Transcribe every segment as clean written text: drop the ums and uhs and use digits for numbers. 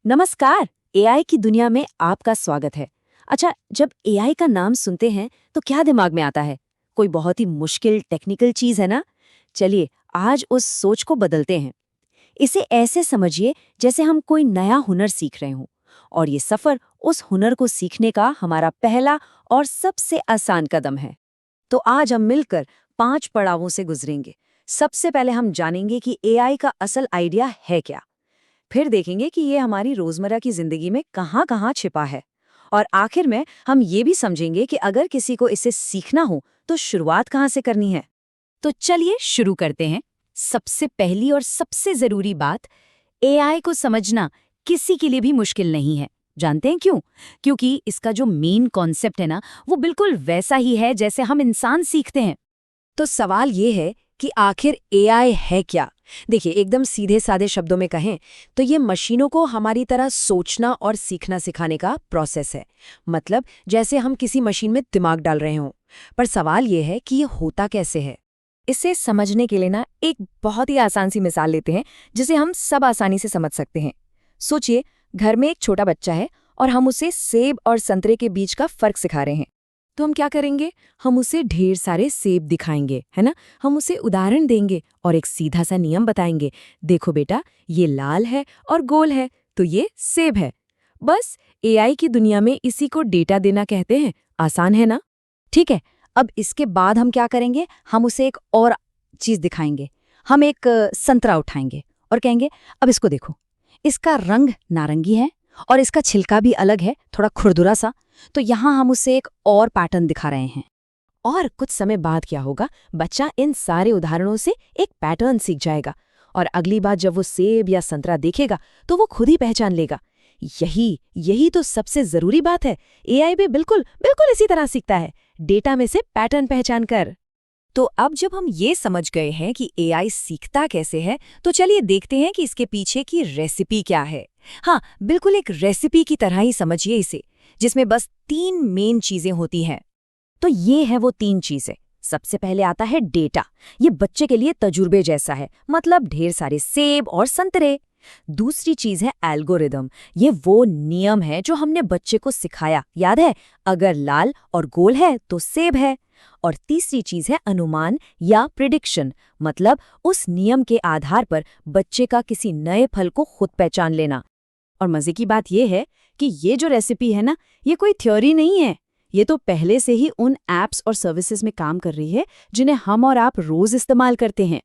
नमस्कार। एआई की दुनिया में आपका स्वागत है। अच्छा, जब एआई का नाम सुनते हैं तो क्या दिमाग में आता है? कोई बहुत ही मुश्किल टेक्निकल चीज है ना? चलिए, आज उस सोच को बदलते हैं। इसे ऐसे समझिए जैसे हम कोई नया हुनर सीख रहे हों, और ये सफर उस हुनर को सीखने का हमारा पहला और सबसे आसान कदम है। तो आज हम मिलकर 5 पड़ावों से गुजरेंगे। सबसे पहले हम जानेंगे कि एआई का असल आइडिया है क्या। फिर देखेंगे कि ये हमारी रोजमर्रा की जिंदगी में कहाँ-कहाँ छिपा है। और आखिर में हम ये भी समझेंगे कि अगर किसी को इसे सीखना हो तो शुरुआत कहाँ से करनी है। तो चलिए शुरू करते हैं। सबसे पहली और सबसे जरूरी बात, एआई को समझना किसी के लिए भी मुश्किल नहीं है। जानते हैं क्यों? क्योंकि इसका जो मेन कॉन्सेप्ट है ना, वो बिल्कुल वैसा ही है जैसे हम इंसान सीखते हैं। तो सवाल ये है कि आखिर एआई है क्या? देखिए, एकदम सीधे साधे शब्दों में कहें तो ये मशीनों को हमारी तरह सोचना और सीखना सिखाने का प्रोसेस है। मतलब जैसे हम किसी मशीन में दिमाग डाल रहे हों। पर सवाल ये है कि ये होता कैसे है। इसे समझने के लिए ना एक बहुत ही आसान सी मिसाल लेते हैं, जिसे हम सब आसानी से समझ सकते हैं। सोचिए, घर में एक छोटा बच्चा है और हम उसे सेब और संतरे के बीच का फर्क सिखा रहे हैं। तो हम क्या करेंगे? हम उसे ढेर सारे सेब दिखाएंगे, है ना? हम उसे उदाहरण देंगे और एक सीधा सा नियम बताएंगे। देखो बेटा, ये लाल है और गोल है, तो ये सेब है। बस, एआई की दुनिया में इसी को डेटा देना कहते हैं। आसान है ना? ठीक है, अब इसके बाद हम क्या करेंगे? हम उसे एक और चीज दिखाएंगे। हम एक संतरा उठाएंगे और कहेंगे, अब इसको देखो, इसका रंग नारंगी है और इसका छिलका भी अलग है, थोड़ा खुरदुरा सा। तो यहाँ हम उसे एक और पैटर्न दिखा रहे हैं। और कुछ समय बाद क्या होगा? बच्चा इन सारे उदाहरणों से एक पैटर्न सीख जाएगा और अगली बार जब वो सेब या संतरा देखेगा तो वो खुद ही पहचान लेगा। यही यही तो सबसे जरूरी बात है। एआई भी बिल्कुल बिल्कुल इसी तरह सीखता है, डेटा में से पैटर्न पहचान कर। तो अब जब हम ये समझ गए हैं कि एआई सीखता कैसे है, तो चलिए देखते हैं कि इसके पीछे की रेसिपी क्या है। हाँ, बिल्कुल एक रेसिपी की तरह ही समझिए इसे, जिसमें बस 3 मेन चीजें होती हैं। तो ये है वो 3 चीजें। सबसे पहले आता है डेटा। ये बच्चे के लिए तजुर्बे जैसा है, मतलब ढेर सारे सेब और संतरे। दूसरी चीज है एल्गोरिदम। ये वो नियम है जो हमने बच्चे को सिखाया, याद है? अगर लाल और गोल है तो सेब है। और तीसरी चीज है अनुमान या प्रिडिक्शन, मतलब उस नियम के आधार पर बच्चे का किसी नए फल को खुद पहचान लेना। और मजे की बात यह है कि ये जो रेसिपी है ना, ये कोई थ्योरी नहीं है। ये तो पहले से ही उन एप्स और सर्विसेज में काम कर रही है जिन्हें हम और आप रोज इस्तेमाल करते हैं।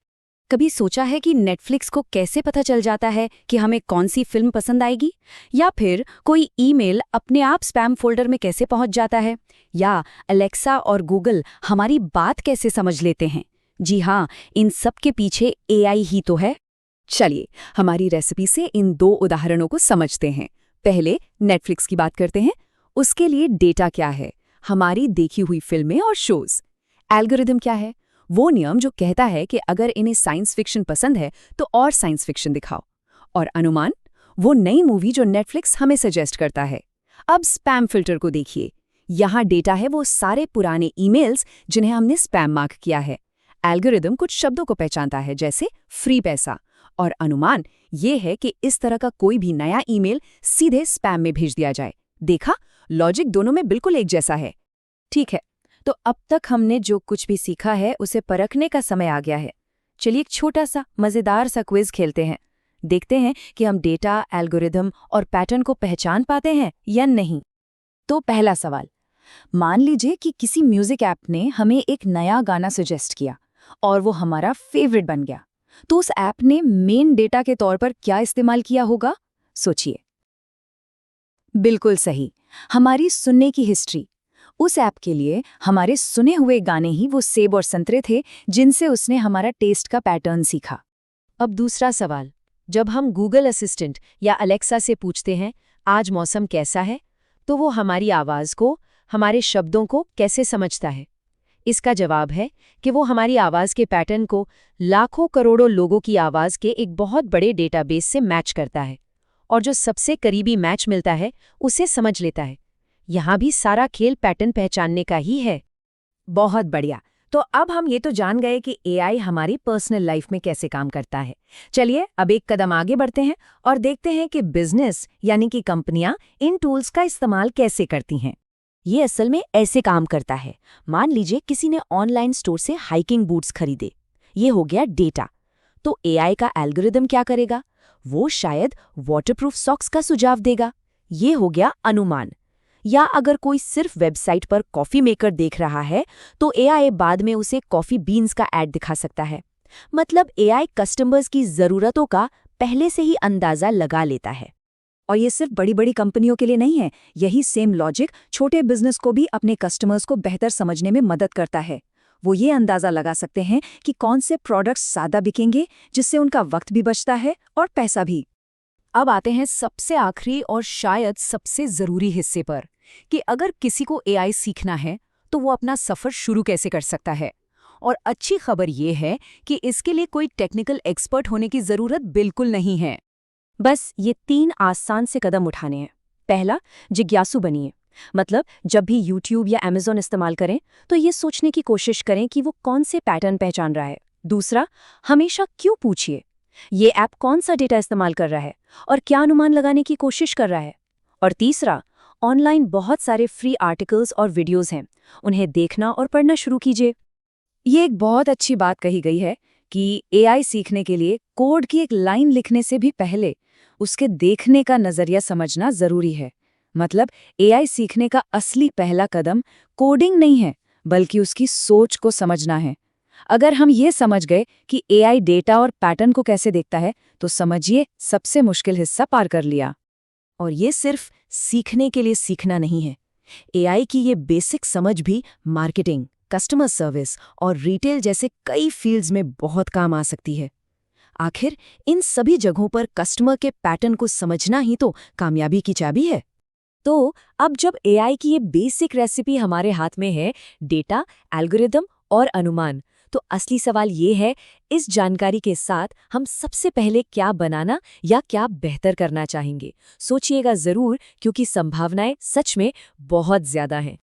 कभी सोचा है कि नेटफ्लिक्स को कैसे पता चल जाता है कि हमें कौन सी फिल्म पसंद आएगी? या फिर कोई ईमेल अपने आप स्पैम फोल्डर में कैसे पहुंच जाता है? या अलेक्सा और गूगल हमारी बात कैसे समझ लेते हैं? जी हाँ, इन सब के पीछे एआई ही तो है। चलिए, हमारी रेसिपी से इन 2 उदाहरणों को समझते हैं। पहले नेटफ्लिक्स की बात करते हैं। उसके लिए डेटा क्या है? हमारी देखी हुई फिल्में और शोज। एल्गोरिदम क्या है? वो नियम जो कहता है कि अगर इन्हें साइंस फिक्शन पसंद है तो और साइंस फिक्शन दिखाओ। और अनुमान, वो नई मूवी जो नेटफ्लिक्स हमें सजेस्ट करता है। अब स्पैम फिल्टर को देखिए। यहाँ डेटा है वो सारे पुराने ईमेल्स जिन्हें हमने स्पैम मार्क किया है। एल्गोरिदम कुछ शब्दों को पहचानता है, जैसे फ्री पैसा। और अनुमान ये है कि इस तरह का कोई भी नया ईमेल सीधे स्पैम में भेज दिया जाए। देखा, लॉजिक दोनों में बिल्कुल एक जैसा है। ठीक है, तो अब तक हमने जो कुछ भी सीखा है उसे परखने का समय आ गया है। चलिए एक छोटा सा मजेदार सा क्विज खेलते हैं। देखते हैं कि हम डेटा, एल्गोरिदम और पैटर्न को पहचान पाते हैं या नहीं। तो पहला सवाल, मान लीजिए कि किसी म्यूजिक ऐप ने हमें एक नया गाना सजेस्ट किया और वो हमारा फेवरेट बन गया। तो उस ऐप ने मेन डेटा के तौर पर क्या इस्तेमाल किया होगा? सोचिए। बिल्कुल सही, हमारी सुनने की हिस्ट्री। उस ऐप के लिए हमारे सुने हुए गाने ही वो सेब और संतरे थे जिनसे उसने हमारा टेस्ट का पैटर्न सीखा। अब दूसरा सवाल, जब हम गूगल असिस्टेंट या अलेक्सा से पूछते हैं आज मौसम कैसा है, तो वो हमारी आवाज़ को, हमारे शब्दों को कैसे समझता है? इसका जवाब है कि वो हमारी आवाज़ के पैटर्न को लाखों करोड़ों लोगों की आवाज़ के एक बहुत बड़े डेटाबेस से मैच करता है, और जो सबसे करीबी मैच मिलता है उसे समझ लेता है। यहाँ भी सारा खेल पैटर्न पहचानने का ही है। बहुत बढ़िया। तो अब हम ये तो जान गए कि एआई हमारी पर्सनल लाइफ में कैसे काम करता है। चलिए अब एक कदम आगे बढ़ते हैं और देखते हैं कि बिजनेस यानी कि कंपनियां इन टूल्स का इस्तेमाल कैसे करती हैं। ये असल में ऐसे काम करता है। मान लीजिए किसी ने ऑनलाइन स्टोर से हाइकिंग बूट्स खरीदे। ये हो गया डेटा। तो एआई का एल्गोरिदम क्या करेगा? वो शायद वाटरप्रूफ सॉक्स का सुझाव देगा। ये हो गया अनुमान। या अगर कोई सिर्फ वेबसाइट पर कॉफी मेकर देख रहा है तो एआई बाद में उसे कॉफी बीन्स का ऐड दिखा सकता है। मतलब एआई कस्टमर्स की ज़रूरतों का पहले से ही अंदाज़ा लगा लेता है। और ये सिर्फ बड़ी बड़ी कंपनियों के लिए नहीं है, यही सेम लॉजिक छोटे बिजनेस को भी अपने कस्टमर्स को बेहतर समझने में मदद करता है। वो ये अंदाज़ा लगा सकते हैं कि कौन से प्रोडक्ट्स ज़्यादा बिकेंगे, जिससे उनका वक्त भी बचता है और पैसा भी। अब आते हैं सबसे आखिरी और शायद सबसे ज़रूरी हिस्से पर कि अगर किसी को एआई सीखना है तो वो अपना सफ़र शुरू कैसे कर सकता है। और अच्छी खबर ये है कि इसके लिए कोई टेक्निकल एक्सपर्ट होने की ज़रूरत बिल्कुल नहीं है। बस ये 3 आसान से कदम उठाने हैं। पहला, जिज्ञासु बनिए। मतलब जब भी YouTube या Amazon इस्तेमाल करें तो ये सोचने की कोशिश करें कि वो कौन से पैटर्न पहचान रहा है। दूसरा, हमेशा क्यों पूछिए, ये ऐप कौन सा डेटा इस्तेमाल कर रहा है और क्या अनुमान लगाने की कोशिश कर रहा है। और तीसरा, ऑनलाइन बहुत सारे फ्री आर्टिकल्स और वीडियोस हैं, उन्हें देखना और पढ़ना शुरू कीजिए। ये एक बहुत अच्छी बात कही गई है कि एआई सीखने के लिए कोड की एक लाइन लिखने से भी पहले उसके देखने का नज़रिया समझना ज़रूरी है। मतलब एआई सीखने का असली पहला कदम कोडिंग नहीं है, बल्कि उसकी सोच को समझना है। अगर हम ये समझ गए कि एआई डेटा और पैटर्न को कैसे देखता है, तो समझिए सबसे मुश्किल हिस्सा पार कर लिया। और ये सिर्फ सीखने के लिए सीखना नहीं है। एआई की ये बेसिक समझ भी मार्केटिंग, कस्टमर सर्विस और रिटेल जैसे कई फील्ड्स में बहुत काम आ सकती है। आखिर इन सभी जगहों पर कस्टमर के पैटर्न को समझना ही तो कामयाबी की चाबी है। तो अब जब एआई की ये बेसिक रेसिपी हमारे हाथ में है, डेटा, एल्गोरिदम और अनुमान, तो असली सवाल ये है, इस जानकारी के साथ हम सबसे पहले क्या बनाना या क्या बेहतर करना चाहेंगे? सोचिएगा ज़रूर, क्योंकि संभावनाएं सच में बहुत ज़्यादा हैं।